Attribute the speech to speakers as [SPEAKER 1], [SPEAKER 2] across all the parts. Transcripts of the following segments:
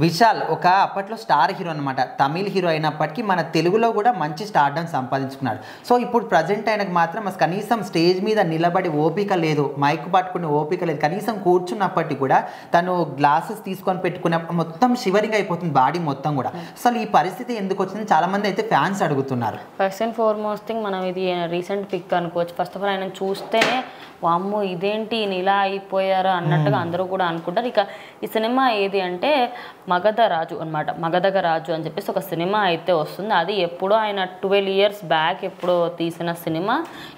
[SPEAKER 1] విశాల్ ఒక అప్పట్లో star hero అనమాట. తమిళ్ హీరో అయినప్పటికీ మన తెలుగులో కూడా మంచి స్టార్డమ్ సంపాదించుకున్నాడు. సో ఇప్పుడు ప్రజెంట్ ఆయనకు మాత్రం కనీసం స్టేజ్ మీద నిలబడి ఓపిక లేదు, మైక్ పట్టుకునే ఓపిక లేదు. కనీసం కూర్చున్నప్పటికీ కూడా తను గ్లాసెస్ తీసుకొని పెట్టుకున్న మొత్తం షివరింగ్ అయిపోతుంది బాడీ మొత్తం కూడా. అసలు ఈ పరిస్థితి ఎందుకు వచ్చింది చాలా మంది అయితే ఫ్యాన్స్ అడుగుతున్నారు.
[SPEAKER 2] ఫస్ట్ అండ్ ఫార్మోస్ట్ థింగ్ మనం ఇది రీసెంట్ పిక్ అనుకోవచ్చు. ఫస్ట్ ఆఫ్ ఆల్ ఆయన చూస్తేనే వామ్మో ఇదేంటి ఇలా అయిపోయారు అన్నట్టుగా అందరూ కూడా అనుకుంటారు. ఇక ఈ సినిమా ఏది అంటే మగధ రాజు అనమాట. మగధగ రాజు అని చెప్పేసి ఒక సినిమా అయితే వస్తుంది. అది ఎప్పుడో ఆయన 12 years బ్యాక్ ఎప్పుడో తీసిన సినిమా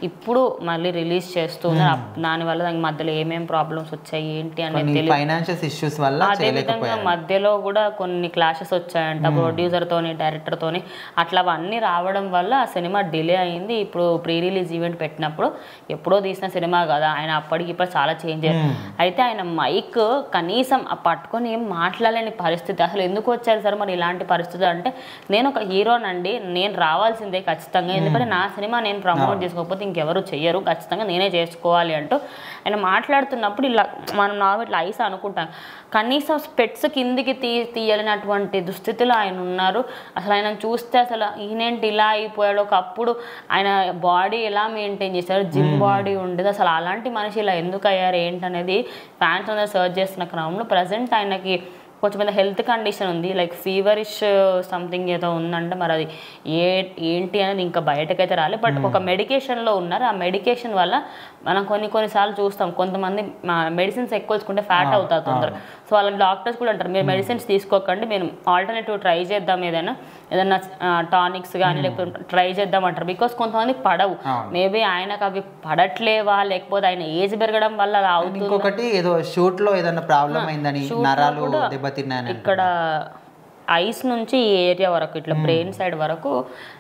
[SPEAKER 2] ఇప్పుడు మళ్ళీ రిలీజ్ చేస్తున్నారు. దానివల్ల దాని మధ్యలో ఏమేమి ప్రాబ్లమ్స్ వచ్చాయి ఏంటి అనేది
[SPEAKER 1] ఫైనాన్షియల్ ఇష్యూస్ వల్ల,
[SPEAKER 2] అదేవిధంగా మధ్యలో కూడా కొన్ని క్లాషెస్ వచ్చాయంట ప్రొడ్యూసర్తోని డైరెక్టర్తోని. అట్లా అవన్నీ రావడం వల్ల ఆ సినిమా డిలే అయింది. ఇప్పుడు ప్రీ రిలీజ్ ఈవెంట్ పెట్టినప్పుడు ఎప్పుడో తీసిన సినిమా కదా, ఆయన అప్పటికి ఇప్పుడు చాలా చేంజ్ అయ్యారు. అయితే ఆయన మైక్ కనీసం పట్టుకొని ఏం మాట్లాడలేని పరిస్థితి. అసలు ఎందుకు వచ్చారు సార్ మరి ఇలాంటి పరిస్థితి అంటే, నేను ఒక హీరోనండి, నేను రావాల్సిందే ఖచ్చితంగా, ఎందుకంటే నా సినిమా నేను ప్రమోట్ చేసుకోకపోతే ఇంకెవరు చెయ్యరు, ఖచ్చితంగా నేనే చేసుకోవాలి అంటూ ఆయన మాట్లాడుతున్నప్పుడు ఇలా మనం నార్మల్ ఇట్లా ఐస్ అనుకుంటాం, కనీసం స్పెట్స్ కిందికి తీయలేనటువంటి దుస్థితిలో ఆయన ఉన్నారు. అసలు ఆయన చూస్తే అసలు ఈయనేంటి ఇలా అయిపోయాడు. ఒకప్పుడు ఆయన బాడీ ఎలా మెయింటైన్ చేశారు, జిమ్ బాడీ ఉండేది, అసలు అలాంటి మనిషి ఇలా ఎందుకు అయ్యారు ఏంటనేది ఫ్యాన్స్ అందరూ సర్చ్ చేస్తున్న క్రమంలో ప్రజెంట్ ఆయనకి కొంచెం మీద హెల్త్ కండిషన్ ఉంది, లైక్ ఫీవరిష్ సంథింగ్ ఏదో ఉందంటే మరి అది ఏంటి అనేది ఇంకా బయటకైతే రాలేదు. బట్ ఒక మెడికేషన్లో ఉన్నారు. ఆ మెడికేషన్ వల్ల మనం కొన్నిసార్లు చూస్తాం కొంతమంది మెడిసిన్స్ ఎక్కువ తీసుకుంటే ఫ్యాట్ అవుతారు తొందరగా. సో వాళ్ళకి డాక్టర్స్ కూడా అంటారు మీరు మెడిసిన్స్ తీసుకోకండి, మేము ఆల్టర్నేటివ్ ట్రై చేద్దాం, ఏదైనా టానిక్స్ కానీ లేకపోతే ట్రై చేద్దాం అంటారు. బికాస్ కొంతమందికి పడవు. మేబీ ఆయనకు అవి పడట్లేవా లేకపోతే ఆయన ఏజ్ పెరగడం వల్ల అలా అవుతుంది.
[SPEAKER 1] ఇంకొకటి ఏదో షూట్ లో ఏదైనా ప్రాబ్లం అయిందని, నరాలు దెబ్బతిన్నాయని.
[SPEAKER 2] ఇక్కడ ఐస్ నుంచి ఈ ఏరియా వరకు ఇట్లా బ్రెయిన్ సైడ్ వరకు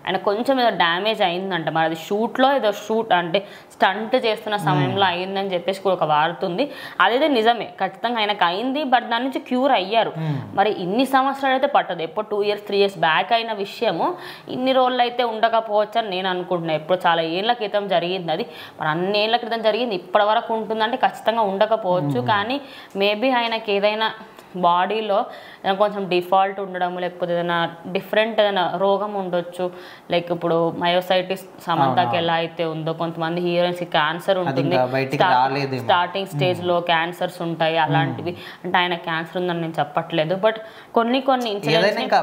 [SPEAKER 2] ఆయన కొంచెం ఏదో డ్యామేజ్ అయిందంట. మరి అది షూట్లో ఏదో షూట్ అంటే స్టంట్ చేస్తున్న సమయంలో అయిందని చెప్పేసి కూడా ఒక వార్తుంది. అదైతే నిజమే, ఖచ్చితంగా ఆయనకు అయింది. బట్ దాని నుంచి క్యూర్ అయ్యారు. మరి ఇన్ని సంవత్సరాలు అయితే పట్టదు, ఎప్పుడు 2 years 3 years బ్యాక్ అయిన విషయము ఇన్ని రోజులు అయితే ఉండకపోవచ్చు అని నేను అనుకుంటున్నాను. ఎప్పుడు చాలా ఏళ్ళ క్రితం జరిగింది అది, మరి అన్ని ఏళ్ళ క్రితం జరిగింది ఇప్పటి వరకు ఉంటుందంటే ఖచ్చితంగా ఉండకపోవచ్చు. కానీ మేబీ ఆయనకి ఏదైనా బాడీలో కొంచెం డిఫాల్ట్ ఉండడము లేకపోతే ఏదైనా డిఫరెంట్ ఏదైనా రోగం ఉండొచ్చు. లైక్ ఇప్పుడు మయోసైటిస్ సమంతకి ఎలా అయితే ఉందో, కొంతమంది హీరోయిన్స్కి క్యాన్సర్ ఉంటుంది, స్టార్టింగ్ స్టేజ్లో క్యాన్సర్స్ ఉంటాయి అలాంటివి. అంటే ఆయన క్యాన్సర్ ఉందని నేను చెప్పట్లేదు, బట్ కొన్ని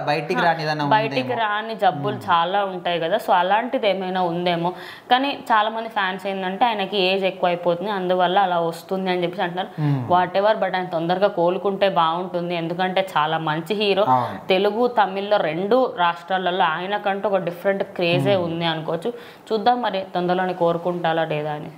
[SPEAKER 2] బయటికి రాని జబ్బులు చాలా ఉంటాయి కదా, సో అలాంటిది ఏమైనా ఉందేమో. కానీ చాలా మంది ఫ్యాన్స్ ఏంటంటే ఆయనకి ఏజ్ ఎక్కువ అయిపోతుంది అందువల్ల అలా వస్తుంది అని చెప్పేసి అంటున్నారు. వాట్ ఎవర్, బట్ ఆయన తొందరగా కోలుకుంటే బాగుంటుంది. ఎందుకంటే చాలా మంచి హీరో, తెలుగు తమిళ్లో 2 రాష్ట్రాలలో ఆయనకంటూ ఒక డిఫరెంట్ క్రేజే ఉంది అనుకోవచ్చు. చూద్దాం మరి తొందరలోనే కోరుకుంటారా లేదా అని.